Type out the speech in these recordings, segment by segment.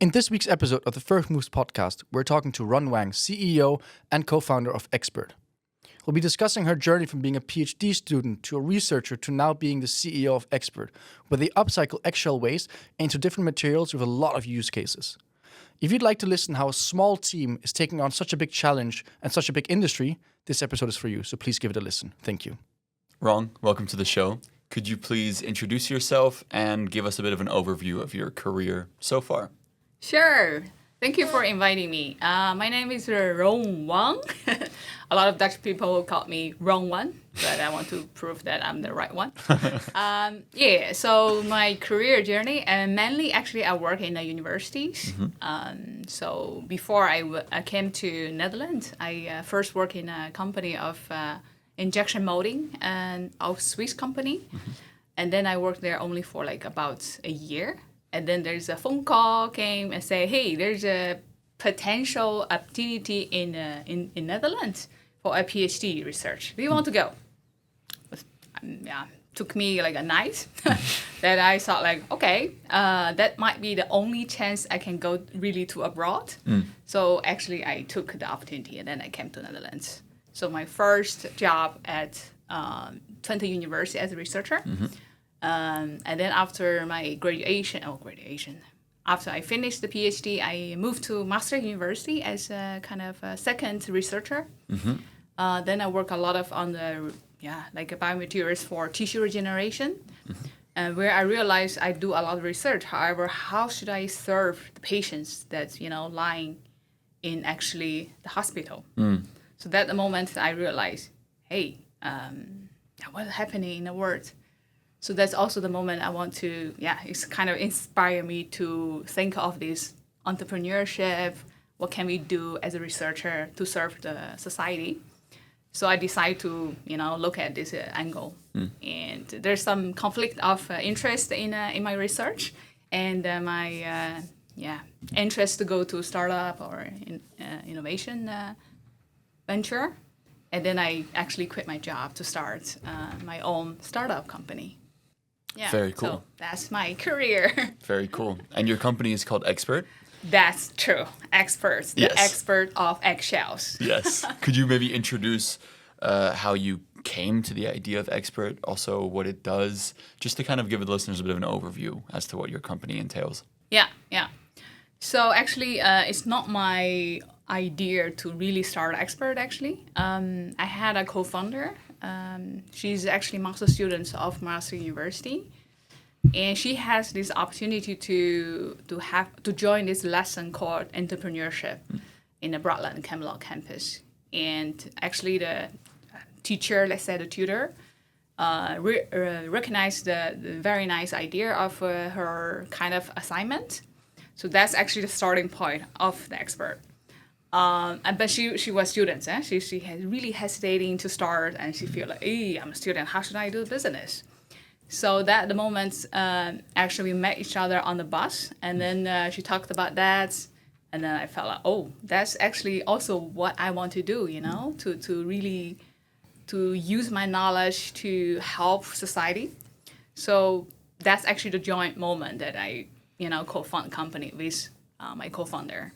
In this week's episode of the First Moves podcast, we're talking to Rong Wang, CEO and co-founder of EGGXPERT. We'll be discussing her journey from being a PhD student to a researcher to now being the CEO of EGGXPERT, where they upcycle eggshell waste into different materials with a lot of use cases. If you'd like to listen how a small team is taking on such a big challenge and such a big industry, this episode is for you, so please give it a listen. Thank you. Rong, welcome to the show. Could you please introduce yourself and give us a bit of an overview of your career so far? Sure. Thank you for inviting me. My name is Rong Wang. A lot of Dutch people call me Rong Wang, but I want to prove that I'm the right one. So my career journey, and mainly actually I work in the universities. So before I came to Netherlands, I first worked in a company of injection molding, and a Swiss company. And then I worked there only for like about a year. And then there's a phone call came and say, hey, there's a potential opportunity in Netherlands for a PhD research. Do you want to go? Took me like a night that I thought like, okay, that might be the only chance I can go really to abroad. So actually I took the opportunity and then I came to Netherlands. So my first job at Twente University as a researcher. And then after my graduation, after I finished the PhD, I moved to Master University as a kind of a second researcher. Then I work a lot on the biomaterials for tissue regeneration, where I realized I do a lot of research. However, how should I serve the patients that's lying in actually the hospital? So that the moment I realized, hey, what's happening in the world? So that's also the moment I want to, it's kind of inspire me to think of this entrepreneurship. What can we do as a researcher to serve the society? So I decided to, look at this angle. And there's some conflict of interest in my research and my interest to go to startup or innovation venture. And then I actually quit my job to start my own startup company. Yeah, very cool. So that's my career. Very cool. And your company is called EGGXPERT? That's true. EGGXPERT, the Yes. expert of eggshells. Yes. Could you maybe introduce how you came to the idea of EGGXPERT, also what it does, just to kind of give the listeners a bit of an overview as to what your company entails? Yeah. So actually, it's not my idea to really start EGGXPERT, actually. I had a co-founder. She's actually master student of Master University, and she has this opportunity to join this lesson called entrepreneurship in the Broadland Camelot campus. And actually, the teacher, let's say the tutor, recognized the very nice idea of her kind of assignment. So that's actually the starting point of the EGGXPERT. But she was students. She had really hesitating to start, and she feel like, hey, I'm a student. How should I do business? So that the moment, actually we met each other on the bus, and then she talked about that, and then I felt like, oh, that's actually also what I want to do. To really to use my knowledge to help society. So that's actually the joint moment that I co-found company with my co-founder.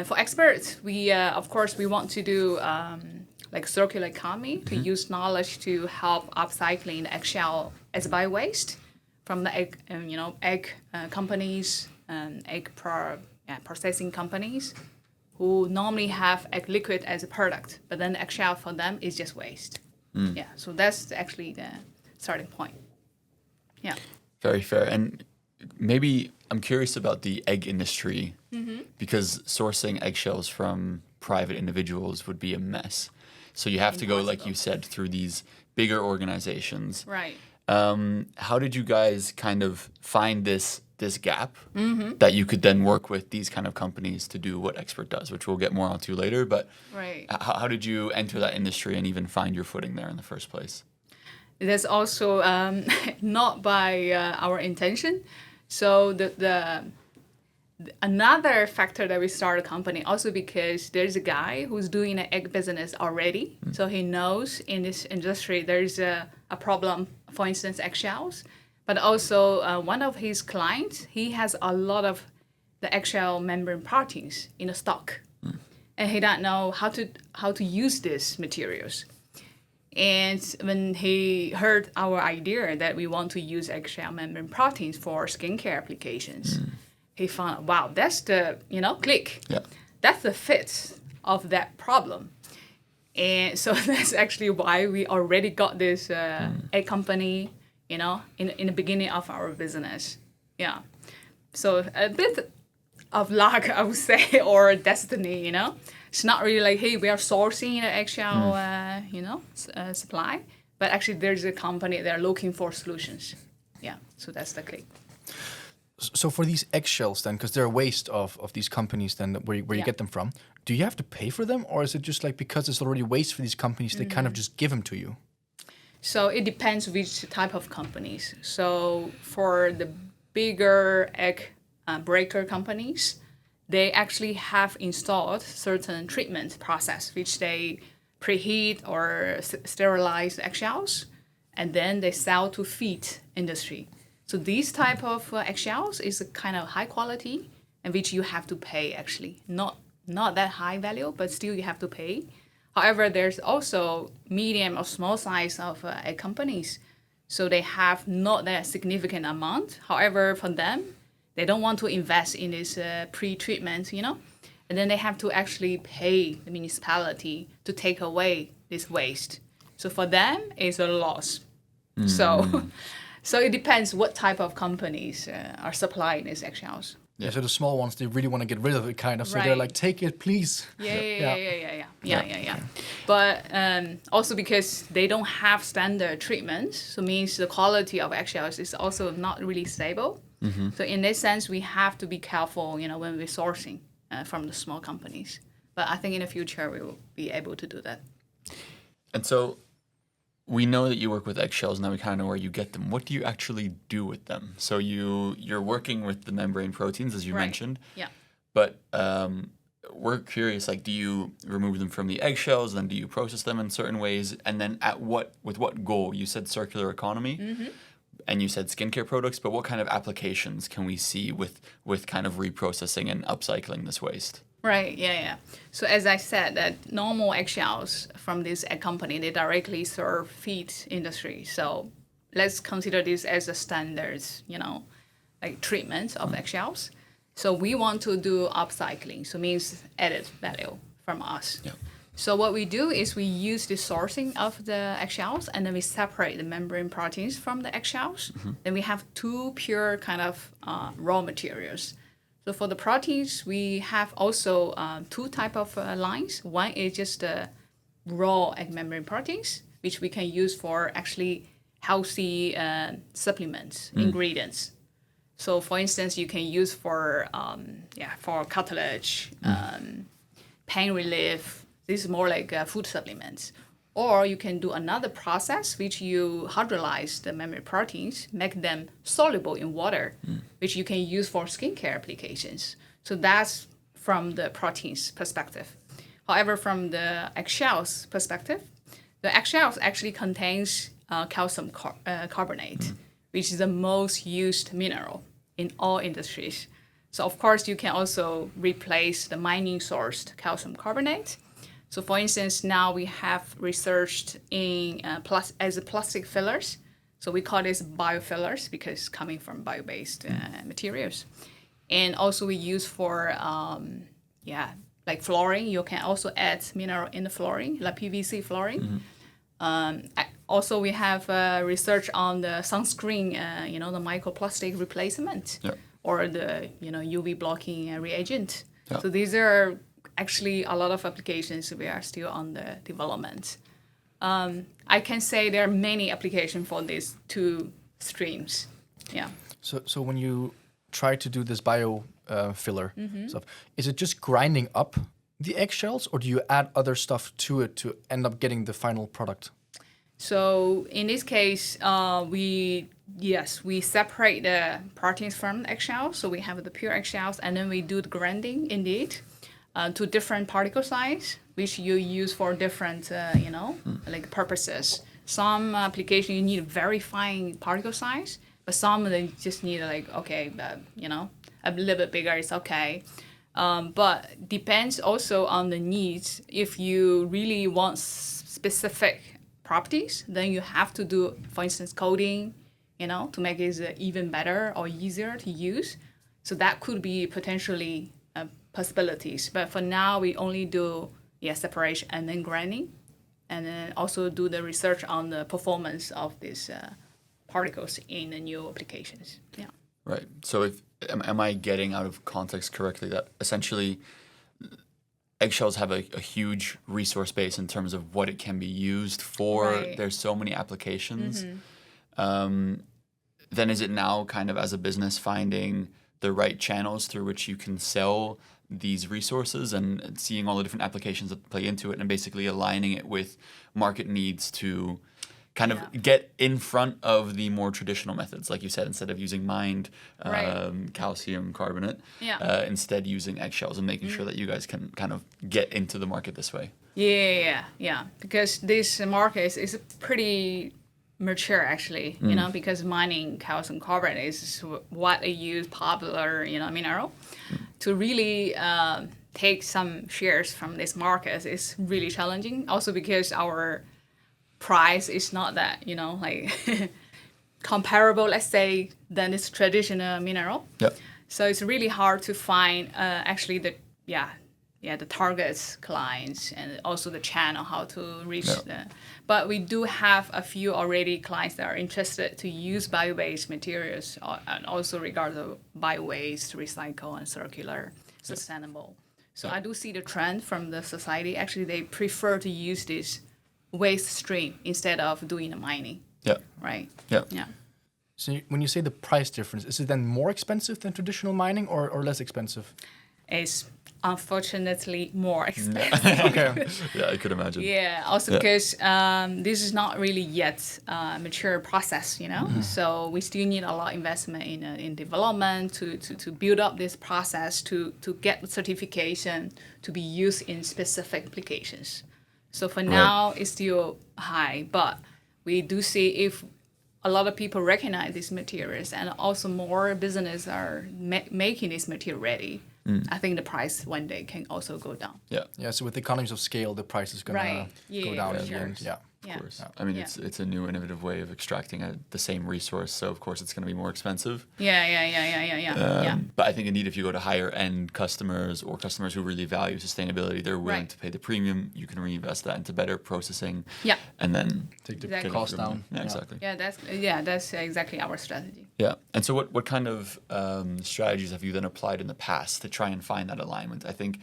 For EGGXPERT, we of course we want to do like circular economy to use knowledge to help upcycling the eggshell as bio-waste from the egg companies, processing companies who normally have egg liquid as a product, but then the eggshell for them is just waste. So that's actually the starting point. Yeah. Very fair. And maybe I'm curious about the egg industry because sourcing eggshells from private individuals would be a mess. So you have to go, like you said, through these bigger organizations. Right. How did you guys kind of find this gap that you could then work with these kind of companies to do what EGGXPERT does, which we'll get more onto later. But how did you enter that industry and even find your footing there in the first place? That's also not by our intention. So another factor that we started a company also because there's a guy who's doing an egg business already. So he knows in this industry there's a problem, for instance, eggshells. But also one of his clients, he has a lot of the eggshell membrane proteins in the stock. And he didn't know how to use these materials. And when he heard our idea that we want to use eggshell membrane proteins for skincare applications, he found, wow, that's the, click. Yeah. That's the fit of that problem. And so that's actually why we already got this egg company, in the beginning of our business. Yeah. So a bit of luck, I would say, or destiny, It's not really like, hey, we are sourcing the eggshell, supply. But actually, there's a company, they're looking for solutions. Yeah, so that's the click. So for these eggshells then, because they're a waste of these companies then where you get them from, do you have to pay for them? Or is it just like because it's already waste for these companies, they kind of just give them to you? So it depends which type of companies. So for the bigger egg breaker companies, they actually have installed certain treatment process, which they preheat or sterilize eggshells, and then they sell to feed industry. So these type of eggshells is a kind of high quality, and which you have to pay actually. Not that high value, but still you have to pay. However, there's also medium or small size of egg companies. So they have not that significant amount. However, for them, they don't want to invest in this pre-treatment, and then they have to actually pay the municipality to take away this waste. So for them, it's a loss. So it depends what type of companies are supplying these eggshells. Yeah, so the small ones, they really want to get rid of it, kind of. So they're like, take it, please. Yeah. But also because they don't have standard treatment, so means the quality of eggshells is also not really stable. So in this sense, we have to be careful, when we're sourcing from the small companies. But I think in the future, we will be able to do that. And so we know that you work with eggshells. Now we kind of know where you get them. What do you actually do with them? So you're working with the membrane proteins, as you mentioned. Yeah. But we're curious, like, do you remove them from the eggshells? Then do you process them in certain ways? And then with what goal? You said circular economy. And you said skincare products, but what kind of applications can we see with kind of reprocessing and upcycling this waste? Right, yeah. So as I said, that normal eggshells from this egg company, they directly serve feed industry. So let's consider this as a standard, like treatment of eggshells. So we want to do upcycling, so means added value from us. Yeah. So what we do is we use the sourcing of the eggshells, and then we separate the membrane proteins from the eggshells. Then we have two pure kind of raw materials. So for the proteins, we have also two type of lines. One is just the raw egg membrane proteins, which we can use for actually healthy supplements, ingredients. So for instance, you can use for cartilage, pain relief. This is more like food supplements. Or you can do another process, which you hydrolyze the membrane proteins, make them soluble in water, which you can use for skincare applications. So that's from the proteins perspective. However, from the eggshells perspective, the eggshells actually contains calcium carbonate, which is the most used mineral in all industries. So of course, you can also replace the mining sourced calcium carbonate. So for instance, now we have researched in as a plastic fillers. So we call this biofillers because it's coming from bio-based materials. And also we use for, like flooring. You can also add mineral in the flooring, like PVC flooring. Also, we have research on the sunscreen, the microplastic replacement or the, UV blocking reagent. Yeah. So these are actually a lot of applications. We are still on the development. I can say there are many applications for these two streams. Yeah. So when you try to do this bio filler stuff, is it just grinding up the eggshells, or do you add other stuff to it to end up getting the final product? So in this case, we separate the proteins from the eggshells. So we have the pure eggshells, and then we do the grinding indeed to different particle size, which you use for different, like purposes. Some application you need very fine particle size, but some they just need like, okay, a little bit bigger is okay. But depends also on the needs. If you really want specific properties, then you have to do, for instance, coding, to make it even better or easier to use. So that could be potentially possibilities. But for now, we only do separation and then grinding, and then also do the research on the performance of these particles in the new applications. Yeah. Right. So if am I getting out of context correctly that essentially eggshells have a huge resource base in terms of what it can be used for? Right. There's so many applications. Then is it now kind of as a business finding the right channels through which you can sell these resources and seeing all the different applications that play into it and basically aligning it with market needs to kind of get in front of the more traditional methods, like you said, instead of using mined calcium carbonate, instead using eggshells and making sure that you guys can kind of get into the market this way. Yeah. Because this market is pretty mature actually, because mining calcium carbonate is widely used, popular, mineral. To really take some shares from this market is really challenging. Also because our price is not that, comparable, let's say, than this traditional mineral. Yep. So it's really hard to find actually the target clients and also the channel, how to reach the. But we do have a few already clients that are interested to use bio-based materials and also regard the bio-waste, recycle and circular, sustainable. So I do see the trend from the society. Actually, they prefer to use this waste stream instead of doing the mining. Yeah. Right? Yeah. Yeah. So when you say the price difference, is it then more expensive than traditional mining or less expensive? It's unfortunately more expensive. Okay. Yeah, I could imagine. Yeah, also because this is not really yet a mature process, So we still need a lot of investment in development to build up this process to get certification to be used in specific applications. So for now, it's still high, but we do see if a lot of people recognize these materials and also more businesses are making this material ready. I think the price one day can also go down. Yeah. So with economies of scale, the price is going to go down in the end. Yeah. Of course. I mean, it's a new innovative way of extracting the same resource, so of course it's going to be more expensive. Yeah. But I think indeed, if you go to higher end customers or customers who really value sustainability, they're willing to pay the premium. You can reinvest that into better processing. Yeah. And then take the cost down. Yeah, exactly. That's exactly our strategy. Yeah. And so what kind of strategies have you then applied in the past to try and find that alignment? I think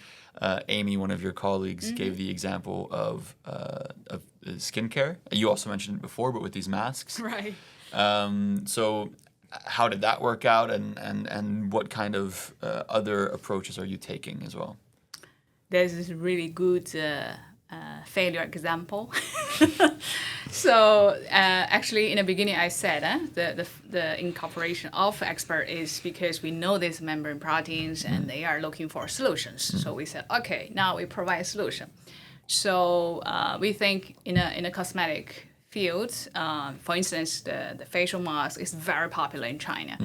Amy, one of your colleagues, gave the example of skincare. You also mentioned it before, but with these masks. Right. So how did that work out, and what kind of other approaches are you taking as well? There's this really good failure example. So actually, in the beginning, I said the incorporation of EGGXPERT is because we know these membrane proteins and they are looking for solutions. So we said, okay, now we provide a solution. So we think in a cosmetic field, for instance, the facial mask is very popular in China.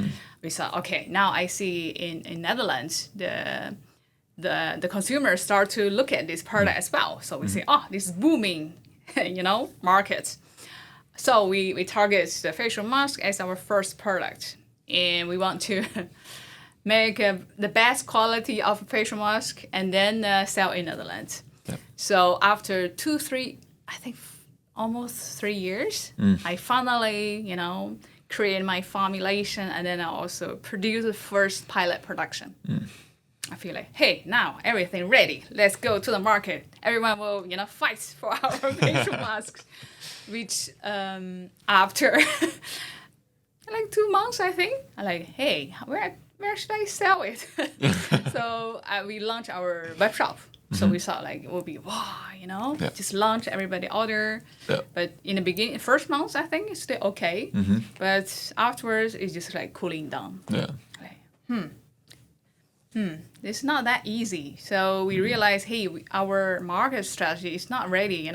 We said, okay, now I see in Netherlands the consumers start to look at this product as well. So we say, this is booming, market. So we target the facial mask as our first product, and we want to make the best quality of a facial mask and then sell in Netherlands. Yep. So after 2-3, I think almost 3 years, I finally, create my formulation, and then I also produce the first pilot production. I feel like, hey, now everything ready. Let's go to the market. Everyone will, fight for our facial masks. Which after like 2 months, I think, I'm like, hey, where should I sell it? So we launched our web shop. So we thought like it would be just launch, everybody order. Yeah. But in the beginning, first months, I think it's still okay. But afterwards, it's just like cooling down. Yeah. Like, it's not that easy. So we realized, hey, our market strategy is not ready,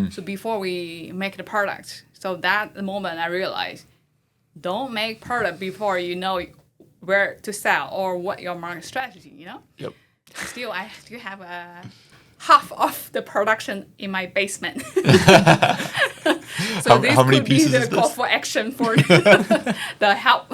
So before we make the product, so that the moment I realized, don't make product before you know where to sell or what your market strategy, you know? Yep. Still, I still have half of the production in my basement. So this how many could be pieces the is call this? for action for the help.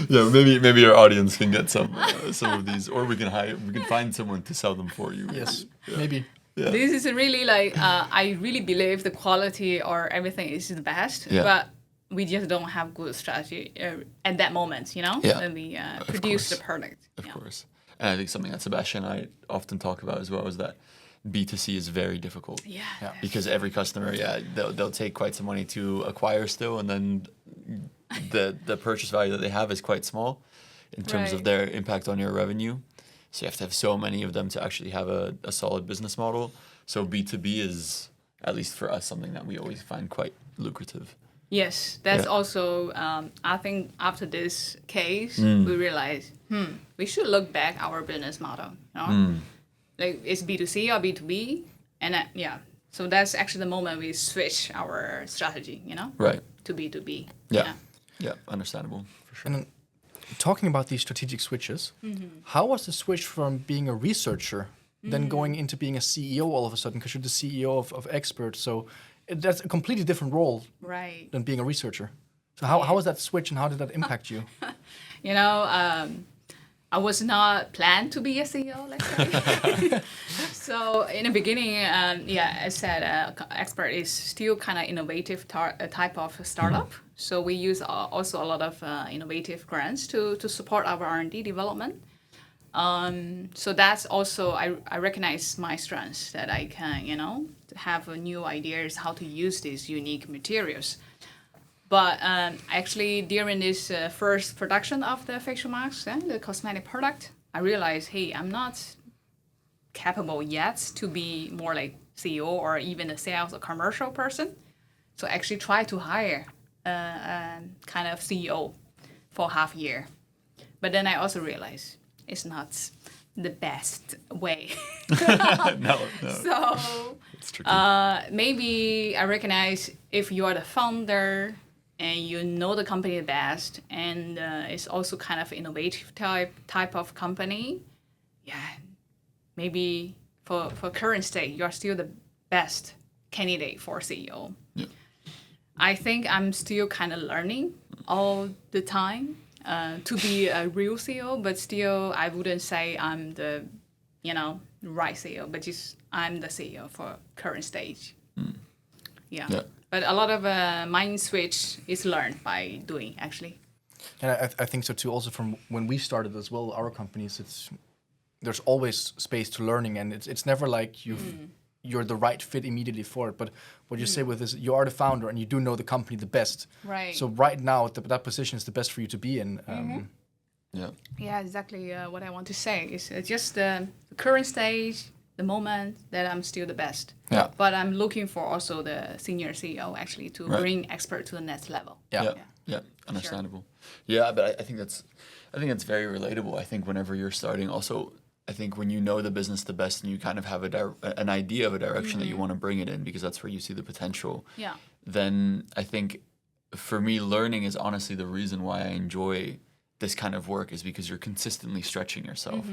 Yeah, maybe our audience can get some of these, or we can find someone to sell them for you. Yes, maybe. Yeah. This is really like, I really believe the quality or everything is the best, Yeah. but we just don't have good strategy at that moment, you know, Yeah. when we produce the course. product. Of Yeah. course. And I think something that Sebastian and I often talk about as well is that B2C is very difficult. Yeah. Because every customer, they'll take quite some money to acquire still, and then the purchase value that they have is quite small in terms of Right. their impact on your revenue. So you have to have so many of them to actually have a solid business model. So B2B is, at least for us, something that we always find quite lucrative. Yes, that's Yeah. also, I think after this case, we realized, we should look back our business model, you know? Like, it's B2C or B2B? And so that's actually the moment we switch our strategy, you know? Right. To B2B. Yeah, understandable, for sure. And then, talking about these strategic switches, how was the switch from being a researcher then going into being a CEO all of a sudden? Because you're the CEO of EGGXPERT, so that's a completely different role Right. than being a researcher. So how was that switch, and how did that impact you? You know, I was not planned to be a CEO, let's say. So in the beginning, as I said, Expert is still kind of innovative type of startup. So we use also a lot of innovative grants to support our R&D development. So that's also, I recognize my strengths that I can, you know, have new ideas how to use these unique materials. But actually, during this first production of the facial mask, the cosmetic product, I realized, hey, I'm not capable yet to be more like CEO or even a sales or commercial person. So I actually try to hire a kind of CEO for half a year. But then I also realized it's not the best way. No. So It's tricky. maybe I recognize if you are the founder and you know the company the best, and it's also kind of innovative type of company, maybe for current state, you're still the best candidate for CEO. Yeah. I think I'm still kind of learning all the time to be a real CEO, but still I wouldn't say I'm the, right CEO, but just I'm the CEO for current stage. Yeah. But a lot of mind switch is learned by doing, actually. And I think so too. Also, from when we started as well, our companies, there's always space to learning, and it's never like you're the right fit immediately for it. But what you say with this, you are the founder, and you do know the company the best. Right. So right now, that position is the best for you to be in. Yeah, exactly what I want to say. It's just the current stage, the moment that I'm still the best. Yeah. But I'm looking for also the senior CEO actually to bring expert to the next level. Yeah, understandable. Yeah, but I think that's very relatable. I think whenever you're starting, also, I think when you know the business the best and you kind of have an idea of a direction that you want to bring it in, because that's where you see the potential. Yeah. Then I think for me, learning is honestly the reason why I enjoy this kind of work, is because you're consistently stretching yourself.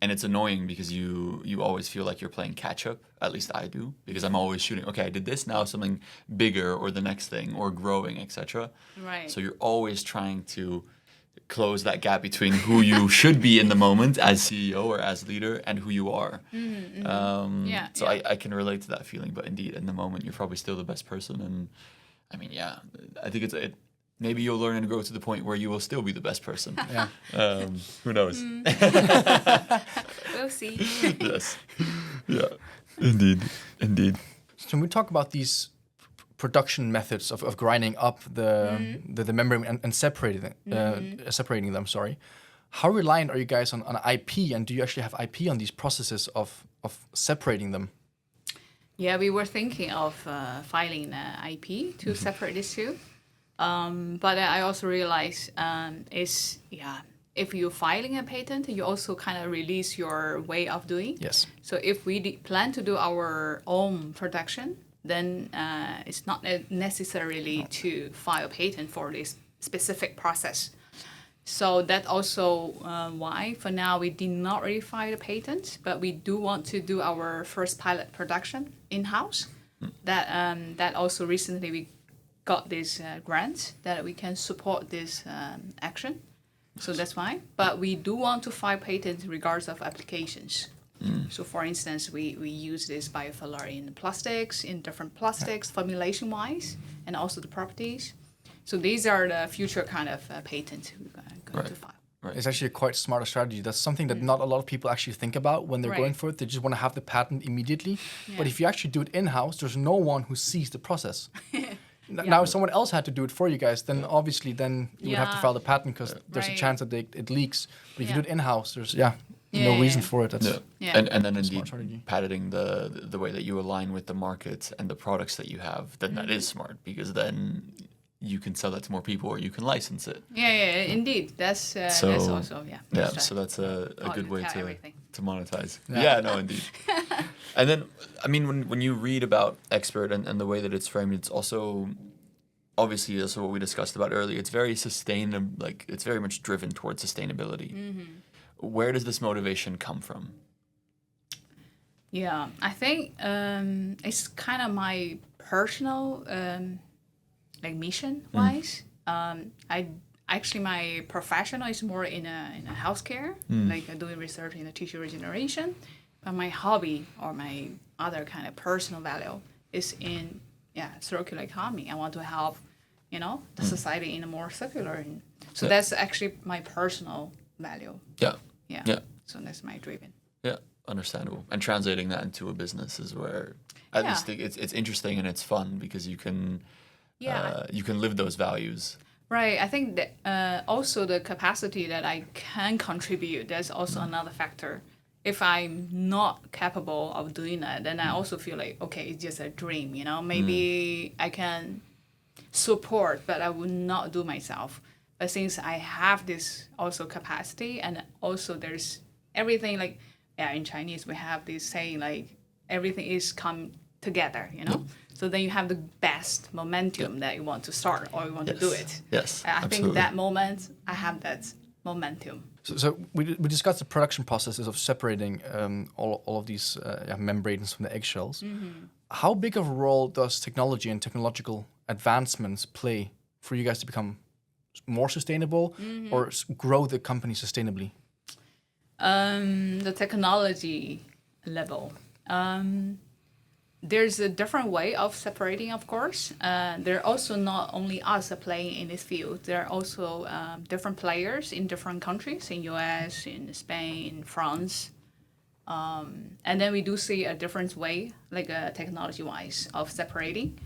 And it's annoying because you always feel like you're playing catch up. At least I do, because I'm always shooting, okay, I did this, now something bigger or the next thing or growing, etc. Right. So you're always trying to close that gap between who you should be in the moment as CEO or as leader and who you are. So I can relate to that feeling, but indeed, in the moment, you're probably still the best person. And I mean, I think maybe you'll learn and grow to the point where you will still be the best person. Who knows? We'll see. Yes. Yeah. Indeed. So when we talk about these production methods of grinding up the membrane and separating them, how reliant are you guys on IP, and do you actually have IP on these processes of separating them? Yeah, we were thinking of filing IP to separate these two. But I also realized if you're filing a patent, you also kind of release your way of doing. Yes. So if we plan to do our own production, then it's not necessarily to file a patent for this specific process. So that's also why for now we did not really file a patent, but we do want to do our first pilot production in-house. That also recently we got this grant that we can support this action. So that's why. But we do want to file patents regardless of applications. So for instance, we use this biofiller in plastics, in different plastics, formulation-wise, and also the properties. So these are the future kind of patents we're going to file. Right. It's actually a quite smart strategy. That's something that not a lot of people actually think about when they're going for it. They just want to have the patent immediately. Yeah. But if you actually do it in-house, there's no one who sees the process. Now, if someone else had to do it for you guys, then obviously then you would have to file the patent because there's a chance that it leaks. But if you do it in-house, there's no reason for it. That's And then indeed patenting the way that you align with the market and the products that you have, then that is smart because then you can sell that to more people or you can license it. Yeah, indeed. That's also, so that's a good way to monetize. Yeah, no, indeed. And then, I mean, when you read about Expert and the way that it's framed, it's also, obviously, that's what we discussed about earlier. It's very sustainable, like it's very much driven towards sustainability. Where does this motivation come from? Yeah, I think it's kind of my personal like mission-wise. My professional is more in a healthcare, like doing research in tissue regeneration. But my hobby or my other kind of personal value is in circular economy. I want to help, the society in a more circular. So that's actually my personal value. Yeah. So that's my driven. Yeah, understandable. And translating that into a business is where I just think it's interesting and it's fun because you can live those values. Right. I think that also the capacity that I can contribute, that's also another factor. If I'm not capable of doing that, then I also feel like, okay, it's just a dream, maybe I can support, but I would not do myself. But since I have this also capacity and also there's everything like, in Chinese, we have this saying like, everything is come together, So then you have the best momentum that you want to start or you want to do it. Yes, I think that moment, I have that momentum. So we discussed the production processes of separating all of these membranes from the eggshells. How big of a role does technology and technological advancements play for you guys to become more sustainable or grow the company sustainably? The technology level. There's a different way of separating, of course. There are also not only us playing in this field. There are also different players in different countries, in US, in Spain, France. And then we do see a different way, like technology-wise, of separating.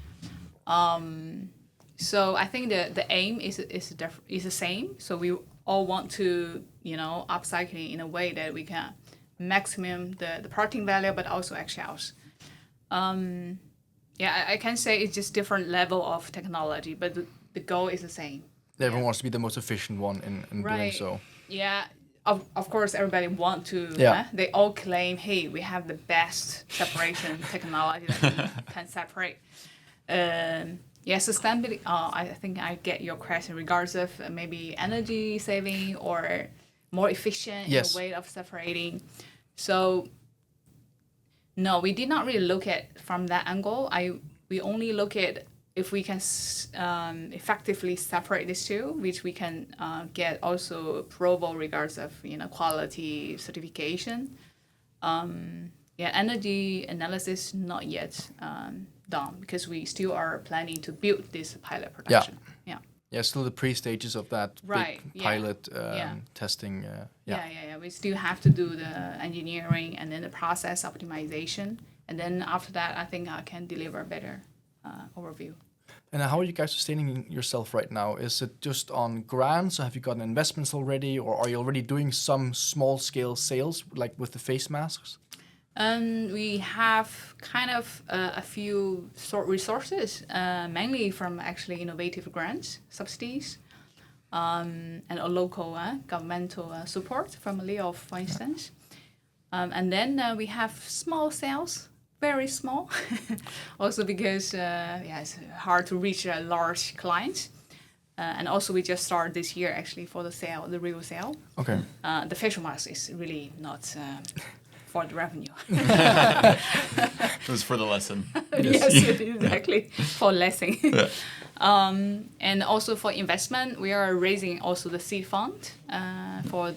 So I think the aim is the same. So we all want to, upcycling in a way that we can maximum the protein value, but also eggshells. I can say it's just different level of technology, but the goal is the same. Everyone wants to be the most efficient one in doing so. Yeah, of course, everybody want to. They all claim, hey, we have the best separation technology that can separate. Sustainability. I think I get your question regards of maybe energy saving or more efficient in the way of separating. So. No, we did not really look at from that angle. We only look at if we can effectively separate these two, which we can get also approval regards of quality certification. Energy analysis not yet done because we still are planning to build this pilot production. Still the pre-stages of that big pilot testing. We still have to do the engineering and then the process optimization. And then after that, I think I can deliver a better overview. And how are you guys sustaining yourself right now? Is it just on grants? Or have you gotten investments already? Or are you already doing some small-scale sales, like with the face masks? We have kind of a few resources, mainly from actually innovative grants, subsidies, and a local governmental support from Leo, for instance. And then we have small sales very small. Also because it's hard to reach large clients. And also we just started this year actually for the real sale. Okay. The facial mask is really not for the revenue. It was for the lesson. Yes, exactly. For lesson. Yeah. And also for investment, we are raising also the seed fund for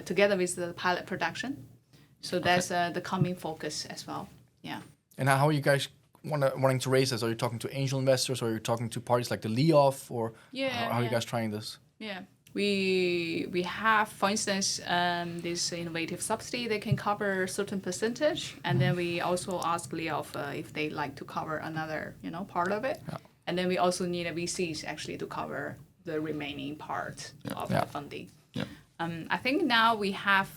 together with the pilot production. So that's the coming focus as well. Yeah. And how are you guys wanting to raise this? Are you talking to angel investors, or are you talking to parties like the Leof, or how are you guys trying this? Yeah. We have, for instance, this innovative subsidy that can cover a certain percentage, and then we also ask Leof if they like to cover another, part of it. Yeah. And then we also need a VCs actually to cover the remaining part of the funding. Yeah. I think now we have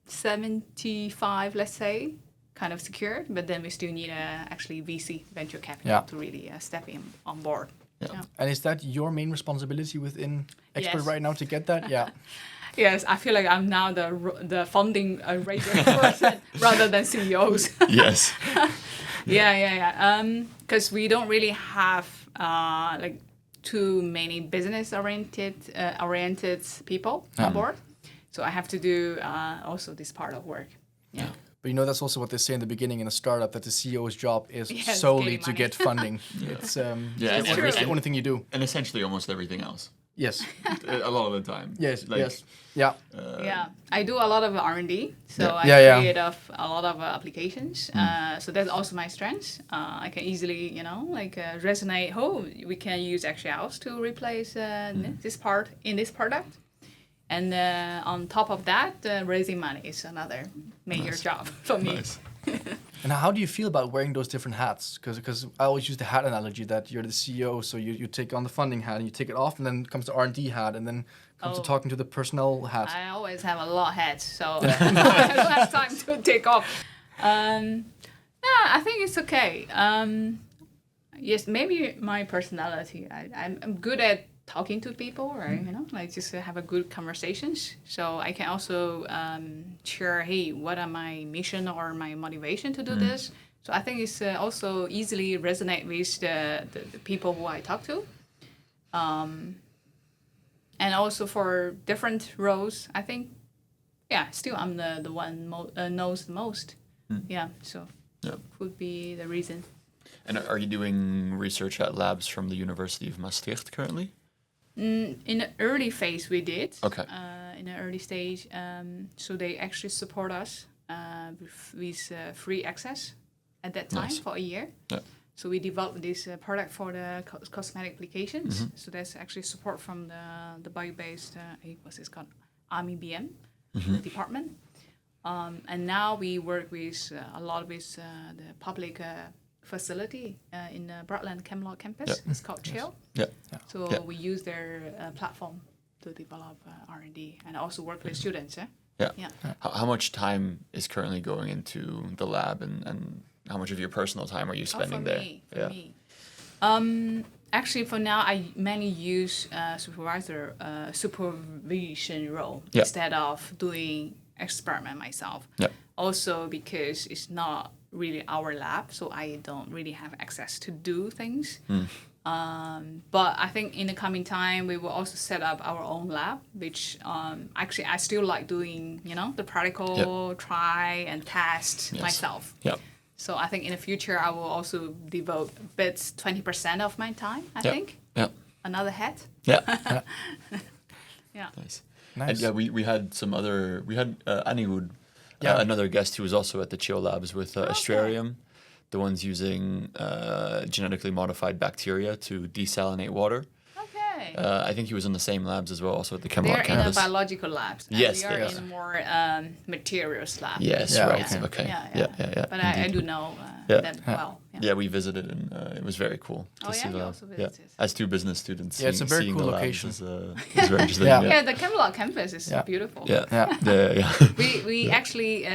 75, let's say, kind of secured, but then we still need actually VC venture capital to really step in on board. Yeah. And is that your main responsibility within EGGXPERT right now to get that? Yeah. Yes, I feel like I'm now the funding raiser person rather than CEOs. Yes. Yeah. Because we don't really have too many business oriented people on board, so I have to do also this part of work. Yeah. But that's also what they say in the beginning in a startup, that the CEO's job is solely to get funding. It's it's the only thing you do. And essentially almost everything else. Yes. A lot of the time. Yes. Yes. Yeah. I do a lot of R&D, so I create a lot of applications. So that's also my strength. I can easily, resonate. Oh, we can use eggshells to replace this part in this product. And on top of that, raising money is another major job for me. Nice. And how do you feel about wearing those different hats? Because I always use the hat analogy, that you're the CEO, so you take on the funding hat and you take it off, and then comes the R&D hat, and then comes to talking to the personnel hat. I always have a lot of hats, so I don't have time to take off. I think it's okay. Yes, maybe my personality. I'm good at talking to people, right? Just have a good conversations. So I can also share, hey, what are my mission or my motivation to do this? So I think it's also easily resonate with the people who I talk to. And also for different roles, I think, still I'm the one knows the most. Yeah, so could be the reason. And are you doing research at labs from the University of Maastricht currently? In the early phase, we did. Okay. In the early stage, so they actually support us with free access at that time for a year. Yeah. So we developed this product for the cosmetic applications. So that's actually support from the bio-based, what's this called, Army BM department. And now we work with a lot with the public facility in the Broadland Camelot campus. Yeah. It's called Chill. Yeah. So we use their platform to develop R&D and also work with students. Yeah. How much time is currently going into the lab, and how much of your personal time are you spending there? For me. Actually, for now, I mainly use supervision role instead of doing experiment myself. Yeah. Also because it's not really our lab, so I don't really have access to do things. But I think in the coming time, we will also set up our own lab, which actually I still like doing, the practical, try and test myself. Yep. So I think in the future, I will also devote 20% of my time, I think. Yeah. Another hat. Yeah. Yeah. Nice. And we had Anirudh, another guest who was also at the Chill Labs with Astrarium, the ones using genetically modified bacteria to desalinate water. Okay. I think he was in the same labs as well, also at the Camelot campus. They're in the biological labs. Yes, we are in more materials lab. Yes, right. Okay. Yeah. But I do know them well. Yeah, we visited, and it was very cool to see you also visited. As two business students. Yeah, it's a very cool location. Is very interesting. The Camelot campus is beautiful. Yeah. We actually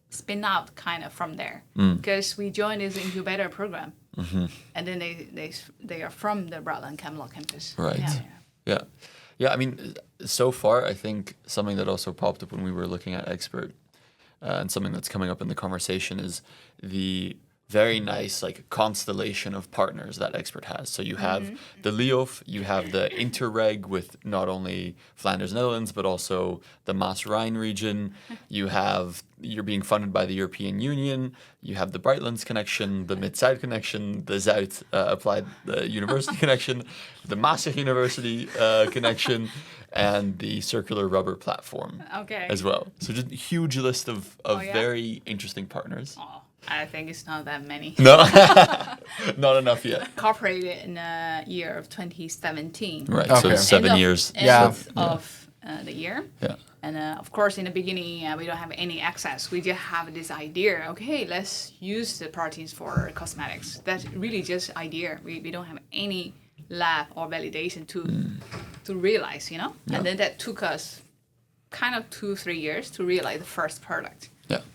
spin out kind of from there because we joined this incubator program, and then they are from the Broadland Camelot campus. Right. Yeah. I mean, so far, I think something that also popped up when we were looking at EGGXPERT and something that's coming up in the conversation is the very nice like constellation of partners that Expert has. So you have the LEOF, you have the Interreg with not only Flanders, Netherlands, but also the Maas-Rhine region. You're being funded by the European Union. You have the Brightlands connection, the Mid-Zuid connection, the Zuid Applied University connection, the Maastricht University connection, and the Circular Rubber platform as well. So just a huge list of very interesting partners. Oh, I think it's not that many. No, not enough yet. Incorporated in the year of 2017. Right, so it's 7 years. End of the year. Yeah. And of course, in the beginning, we don't have any access. We just have this idea. Okay, let's use the proteins for cosmetics. That's really just idea. We don't have any lab or validation to realize, you know. Yeah. And then that took us kind of 2-3 years to realize the first product.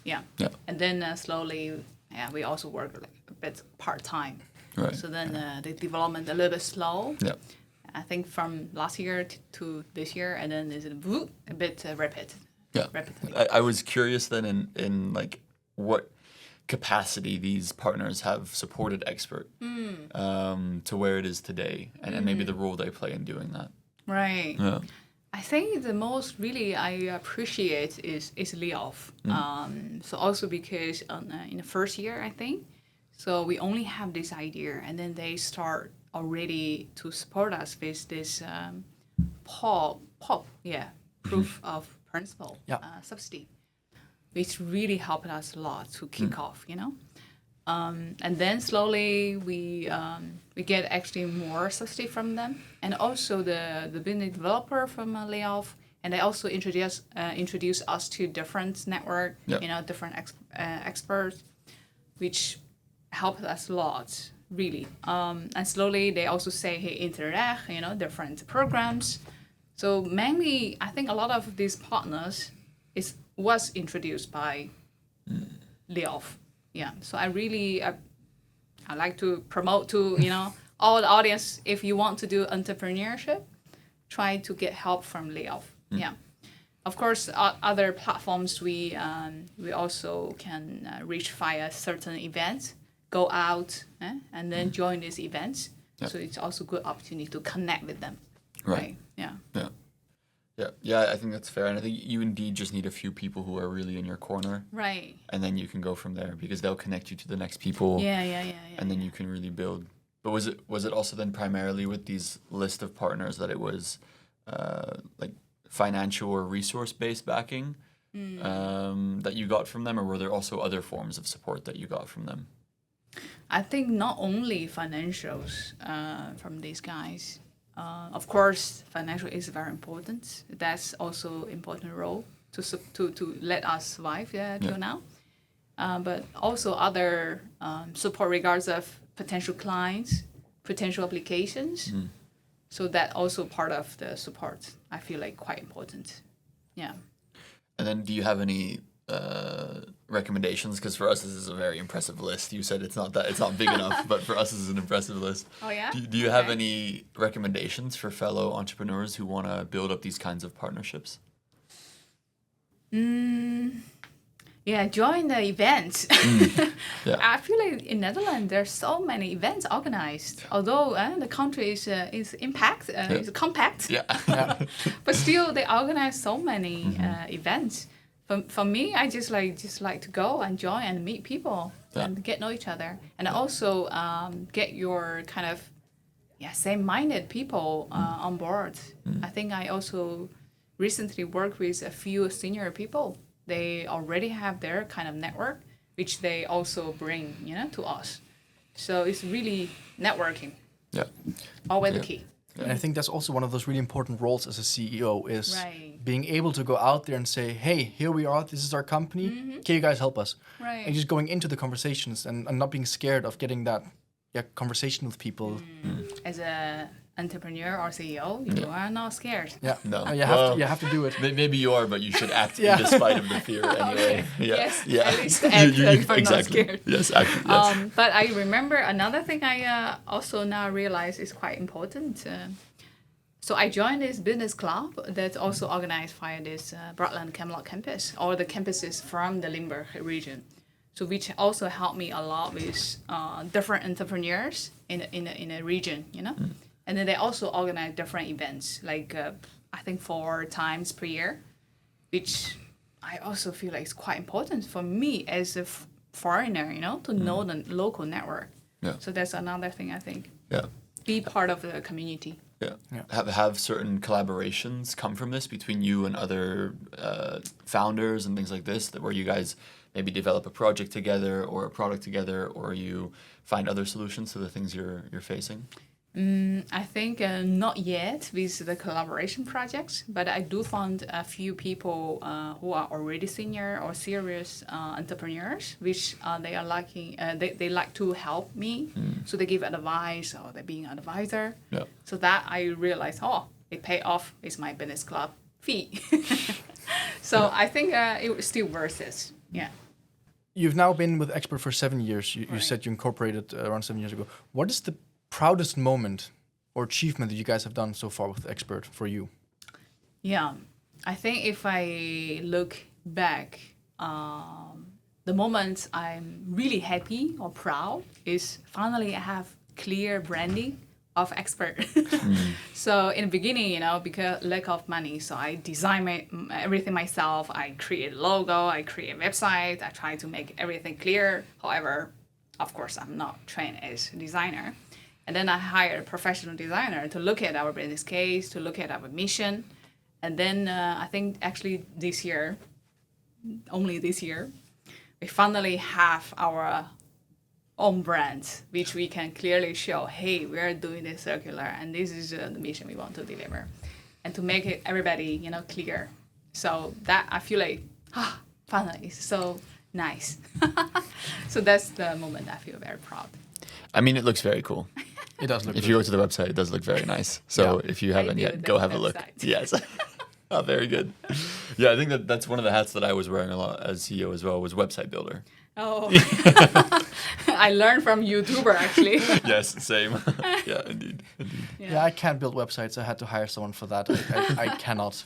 Yeah. And then slowly, we also work like a bit part-time. Right. So then the development a little bit slow. Yeah. I think from last year to this year, and then is a bit rapid. Yeah. Rapidly. I was curious then in like what capacity these partners have supported Expert to where it is today, and maybe the role they play in doing that. Right. Yeah. I think the most really I appreciate is LEOF. So also because in the first year, I think, so we only have this idea, and then they start already to support us with this proof of principle subsidy, which really helped us a lot to kick off, you know. And then slowly we get actually more subsidy from them, and also the business developer from LEOF, and they also introduce us to different network, you know, different experts, which helped us a lot, really. And slowly they also say, hey, Interreg, you know, different programs. So mainly, I think a lot of these partners was introduced by LEOF. Yeah, so I really I like to promote to, you know, all the audience, if you want to do entrepreneurship, try to get help from LEOF. Yeah, of course, other platforms we also can reach via certain events, go out and then join these events. Yep. So it's also a good opportunity to connect with them. Right. Yeah. I think that's fair, and I think you indeed just need a few people who are really in your corner, right? And then you can go from there because they'll connect you to the next people. And then you can really build. But was it also then primarily with these list of partners that it was like financial or resource based backing that you got from them, or were there also other forms of support that you got from them? I think not only financials from these guys. Of course, financial is very important. That's also important role to let us survive till now. But also other support regards of potential clients, potential applications. So that also part of the support. I feel like quite important. Yeah. And then, do you have any recommendations? Because for us, this is a very impressive list. You said it's not big enough, but for us, this is an impressive list. Oh yeah. Do you have any recommendations for fellow entrepreneurs who want to build up these kinds of partnerships? Yeah, join the events. I feel like in Netherlands there's so many events organized. Although the country is is compact. But still they organize so many events. For me, I just like to go and join and meet people and get know each other, and also get your kind of same-minded people on board. I think I also recently worked with a few senior people. They already have their kind of network, which they also bring to us. So it's really networking. Always the key. And I think that's also one of those really important roles as a CEO is being able to go out there and say, hey, here we are, this is our company, can you guys help us? And just going into the conversations and not being scared of getting that conversation with people. As a entrepreneur or CEO, you are not scared. No. You have to do it. Maybe you are, but you should act in despite of the fear anyway. Yes, at least act for not scared. Yes, yes. But I remember another thing I also now realize is quite important. So I joined this business club that's also organized via this Broadland Camelot campus, or the campuses from the Limburg region. So which also helped me a lot with different entrepreneurs in a region, you know. And then they also organize different events, like I think 4 times per year, which I also feel like it's quite important for me as a foreigner, you know, to know the local network. Yeah. So that's another thing I think. Yeah. Be part of the community. Yeah. Have certain collaborations come from this between you and other founders and things like this, where you guys maybe develop a project together or a product together, or you find other solutions to the things you're facing? I think not yet with the collaboration projects, but I do find a few people who are already senior or serious entrepreneurs, which they are liking. They like to help me, so they give advice or they're being an advisor. Yeah. So that I realize, it pay off is my business club fee. So I think it was still worth it. Yeah. You've now been with Expert for 7 years. You Right. said you incorporated around 7 years ago. What is the proudest moment or achievement that you guys have done so far with Expert for you? Yeah, I think if I look back, the moment I'm really happy or proud is finally I have clear branding of Expert. So in the beginning, you know, because lack of money, so I design everything myself. I create a logo, I create a website, I try to make everything clear. However, of course, I'm not trained as a designer. And then I hired a professional designer to look at our business case, to look at our mission. And then I think actually this year, only this year, we finally have our own brand, which we can clearly show, hey, we are doing this circular and this is the mission we want to deliver. And to make it everybody, you know, clear. So that I feel like, finally, it's so nice. So that's the moment I feel very proud. I mean, it looks very cool. It does look If good. you go to the website, it does look very nice. So if you haven't I yet, built go the have a look. website. Yes. Oh, very good. Yeah, I think that's one of the hats that I was wearing a lot as CEO as well, was website builder. Oh, I learned from YouTuber actually. Yes, same. Yeah, indeed. Yeah, I can't build websites. I had to hire someone for that. I cannot.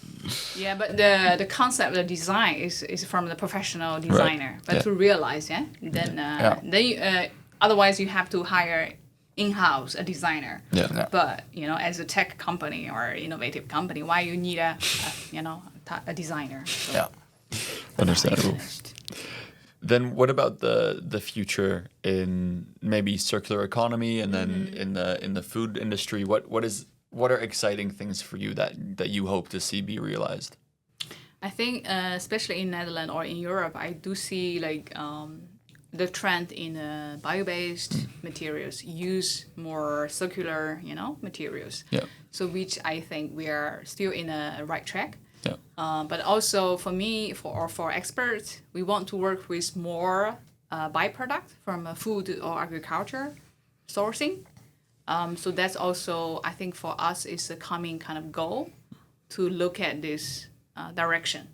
Yeah, but the concept, the design is from the professional designer. But Yeah. to realize, then you, otherwise you have to hire in-house a designer. Yeah. But you know, as a tech company or innovative company, why you need a designer? So Yeah. Understandable. Then what about the future in maybe circular economy and then in the food industry? What are exciting things for you that you hope to see be realized? I think, especially in Netherlands or in Europe, I do see like the trend in bio-based materials, use more circular, you know, materials. Yeah. So which I think we are still in a right track. Yeah. But also for me, for experts, we want to work with more byproduct from food or agriculture sourcing. So that's also, I think for us, is a coming kind of goal to look at this direction,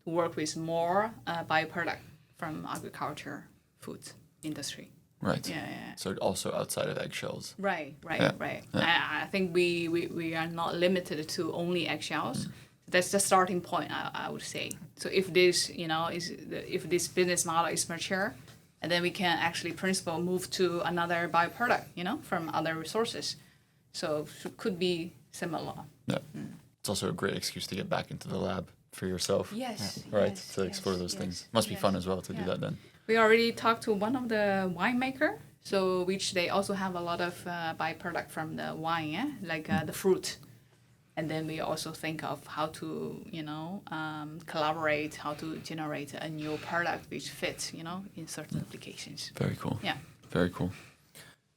to work with more byproduct from agriculture food industry. Right. Yeah. So also outside of eggshells. Right. Yeah. I think we are not limited to only eggshells. That's the starting point, I would say. So if this, you know, if this business model is mature, and then we can actually move to another byproduct, you know, from other resources. So it could be similar. Yeah. It's also a great excuse to get back into the lab for yourself. Yes. Right. To explore those things. Must be fun as well to do that then. We already talked to one of the winemaker, so which they also have a lot of byproduct from the wine, like the fruit. And then we also think of how to, you know, collaborate, how to generate a new product which fits, you know, in certain applications. Very cool. Yeah. Very cool.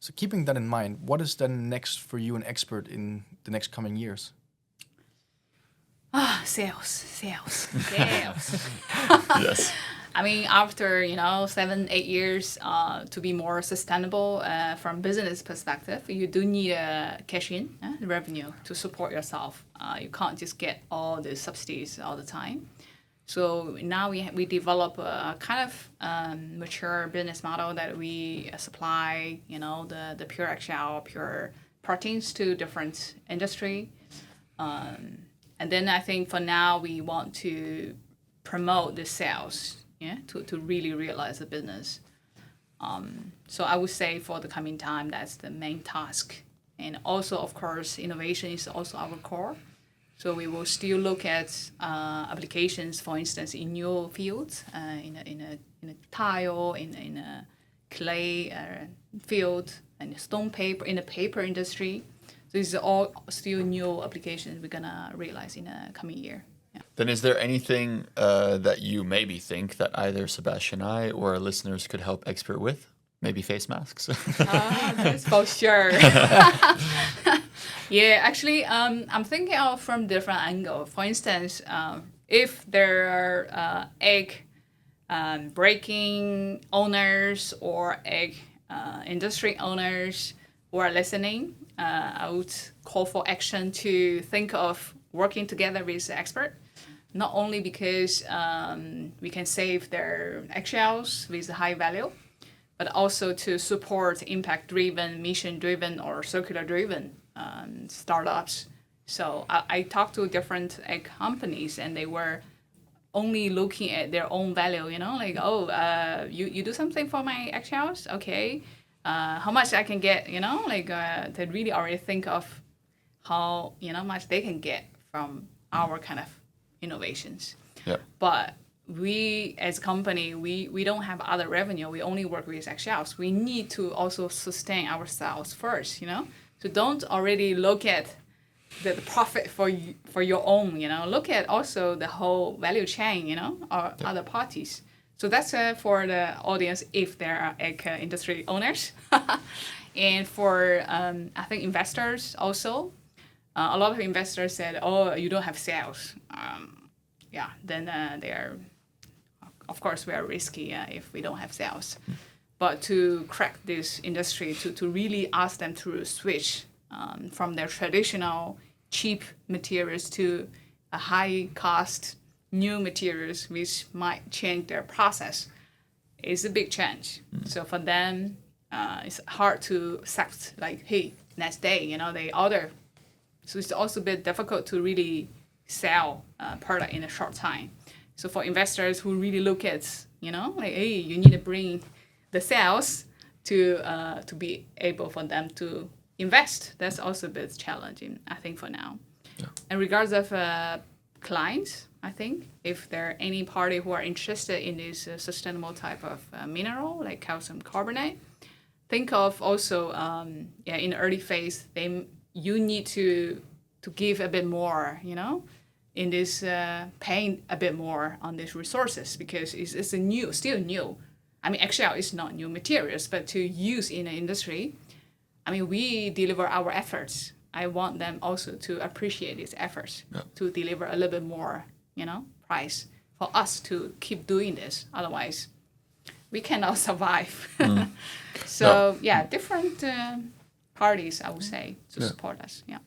So keeping that in mind, what is then next for you and Expert in the next coming years? Sales. Yes. I mean, after, you know, 7-8 years, to be more sustainable from business perspective, you do need a cash in revenue to support yourself. You can't just get all the subsidies all the time. So now we develop a kind of mature business model that we supply, you know, the pure eggshell, pure proteins to different industry. And then I think for now we want to promote the sales, to really realize the business. So I would say for the coming time, that's the main task. And also, of course, innovation is also our core. So we will still look at applications, for instance, in new fields, in a tile, in a clay field, and stone paper, in the paper industry. So these are all still new applications we're gonna realize in the coming year. Yeah. Then is there anything that you maybe think that either Sebastian and I or our listeners could help Expert with? Maybe face masks? That's for sure. Yeah, actually, I'm thinking of from different angle. For instance, if there are egg breaking owners or egg industry owners who are listening, I would call for action to think of working together with Expert. Not only because we can save their eggshells with high value, but also to support impact-driven, mission-driven, or circular-driven startups. So I talked to different egg companies, and they were only looking at their own value, like, you do something for my eggshells? Okay. How much I can get, they really already think of how, much they can get from our kind of innovations. Yeah. But we as a company, we don't have other revenue. We only work with eggshells. We need to also sustain ourselves first, So don't already look at the profit for your own, Look at also the whole value chain, or other parties. So that's for the audience if there are egg industry owners. And for, I think, investors also. A lot of investors said, you don't have sales. Then they are... Of course, we are risky if we don't have sales. But to crack this industry, to really ask them to switch from their traditional cheap materials to a high-cost new materials, which might change their process, is a big change. So for them, it's hard to accept, like, hey, next day, they order. So it's also a bit difficult to really sell a product in a short time. So for investors who really look at, like, hey, you need to bring the sales to be able for them to invest. That's also a bit challenging, I think, for now. Yeah. And regards of clients, I think, if there are any party who are interested in this sustainable type of mineral, like calcium carbonate, think of also, in the early phase, you need to give a bit more, in this paying a bit more on these resources, because it's still new. I mean, eggshell is not new materials, but to use in the industry, I mean, we deliver our efforts. I want them also to appreciate these efforts, to deliver a little bit more, price for us to keep doing this. Otherwise, we cannot survive. Different parties, I would say, to support us. Yeah.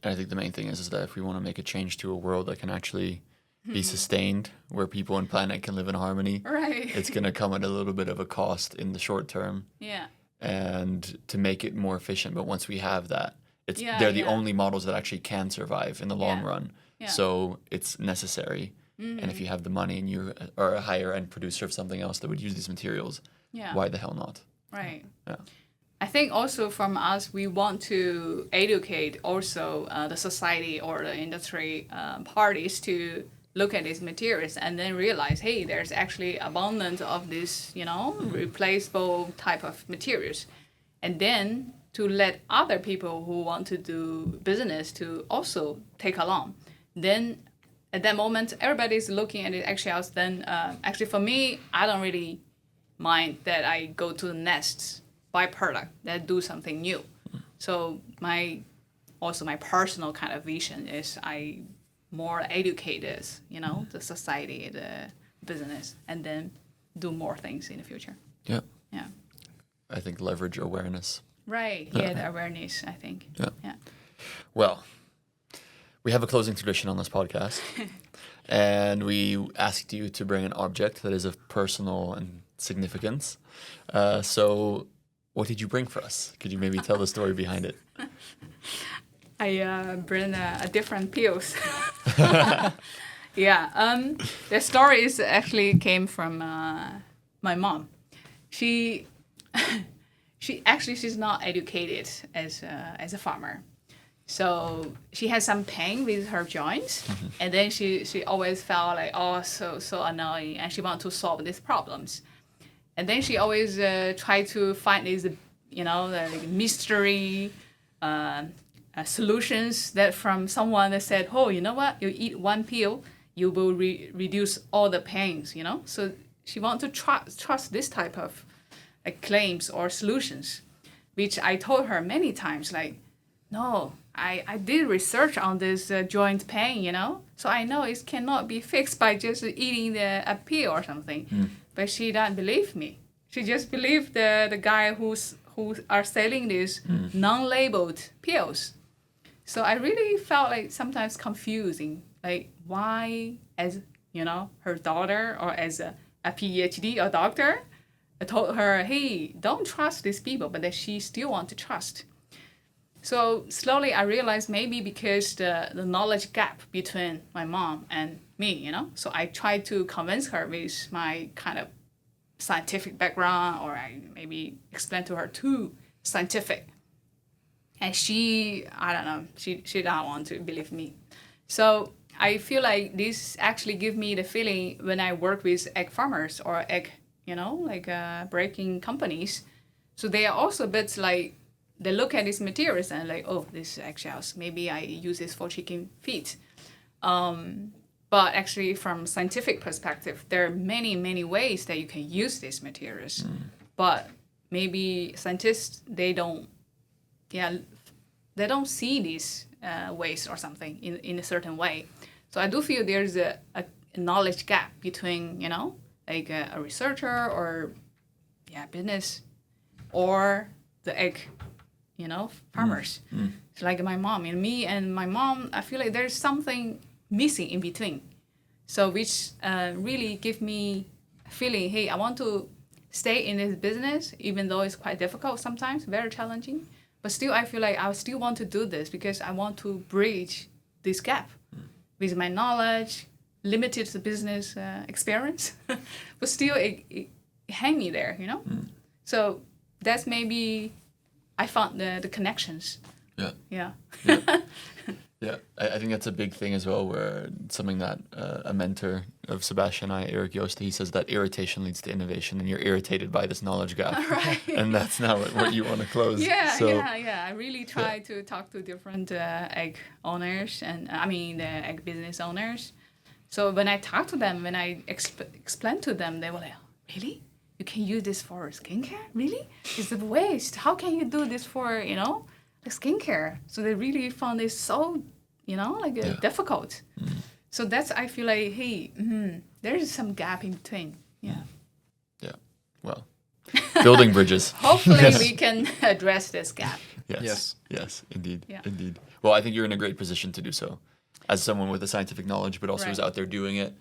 And I think the main thing is that if we want to make a change to a world that can actually be sustained, where people and planet can live in harmony, it's going to come at a little bit of a cost in the short term. Yeah. And to make it more efficient. But once we have that, they're the only models that actually can survive in the long run. Yeah. So it's necessary. Mm-hmm. And if you have the money and you are a higher end producer of something else that would use these materials, why the hell not? Right. Yeah. I think also from us, we want to educate also the society or the industry parties to look at these materials and then realize, hey, there's actually abundance of this, replaceable type of materials. And then to let other people who want to do business to also take along. Then at that moment, everybody's looking at the eggshells. Then actually for me, I don't really mind that I go to the next byproduct that do something new. So my personal kind of vision is I more educate this, the society, the business, and then do more things in the future. Yeah. Yeah. I think leverage awareness. Right. Yeah, the awareness, I think. Yeah. Well, we have a closing tradition on this podcast. And we asked you to bring an object that is of personal and significance. So what did you bring for us? Could you maybe tell the story behind it? I bring a different pills. Yeah. The story is actually came from my mom. She's not educated as a farmer. So she has some pain with her joints, and then she always felt like, oh, so annoying, and she want to solve these problems. And then she always try to find these, like mystery solutions that from someone that said, oh, you know what, you eat one pill, you will reduce all the pains, So she want to trust this type of claims or solutions, which I told her many times, like, no, I did research on this joint pain, so I know it cannot be fixed by just eating a pill or something. But she don't believe me. She just believed the guy who are selling these non-labeled pills. So I really felt like sometimes confusing, like why, as her daughter or as a PhD or doctor, I told her, hey, don't trust these people, but that she still want to trust. So slowly I realized maybe because the knowledge gap between my mom and me, So I tried to convince her with my kind of scientific background, or I maybe explain to her too scientific. And she, I don't know, she don't want to believe me. So I feel like this actually give me the feeling when I work with egg farmers or egg, breaking companies. So they are also a bit like, they look at these materials and like, oh, this is eggshells. Maybe I use this for chicken feet. But actually, from scientific perspective, there are many, many ways that you can use these materials. But maybe scientists, they don't see these ways or something in a certain way. So I do feel there's a knowledge gap between, like a researcher or business or the egg farmers. So like my mom and me and my mom, I feel like there's something missing in between. So which really give me a feeling, hey, I want to stay in this business, even though it's quite difficult sometimes, very challenging. But still, I feel like I still want to do this because I want to bridge this gap with my knowledge, limited business experience, but still it hang me there, So that's maybe I found the connections. Yeah. Yeah, I think that's a big thing as well, where something that a mentor of Sebastian and I, Eric Joost, he says that irritation leads to innovation, and you're irritated by this knowledge gap. Right. And that's now what you want to close. Yeah. I really try to talk to different egg owners and the egg business owners. So when I talk to them, when I explain to them, they were like, really? You can use this for skincare? Really? It's a waste. How can you do this for, the skincare? So they really found it so, difficult. So that's, I feel like, hey, there is some gap in between. Yeah. Yeah. Well, building bridges. Hopefully we can address this gap. Yes. Indeed. Yeah. Indeed. Well, I think you're in a great position to do so, as someone with the scientific knowledge, but also Right. who's out there doing it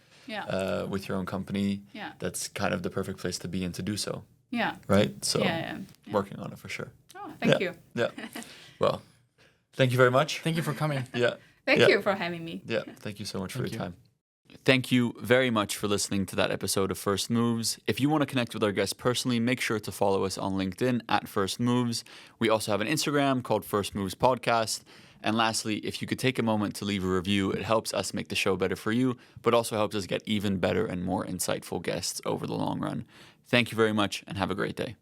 with your own company. Yeah. That's kind of the perfect place to be in to do so. Yeah. Right? So Yeah. working on it for sure. Oh, thank you. Yeah. Well, thank you very much. Thank you for coming. Yeah. Thank you for having me. Yeah. Thank you so much for your you. time. Thank you very much for listening to that episode of First Moves. If you want to connect with our guests personally, make sure to follow us on LinkedIn at First Moves. We also have an Instagram called First Moves Podcast. And lastly, if you could take a moment to leave a review, it helps us make the show better for you, but also helps us get even better and more insightful guests over the long run. Thank you very much and have a great day.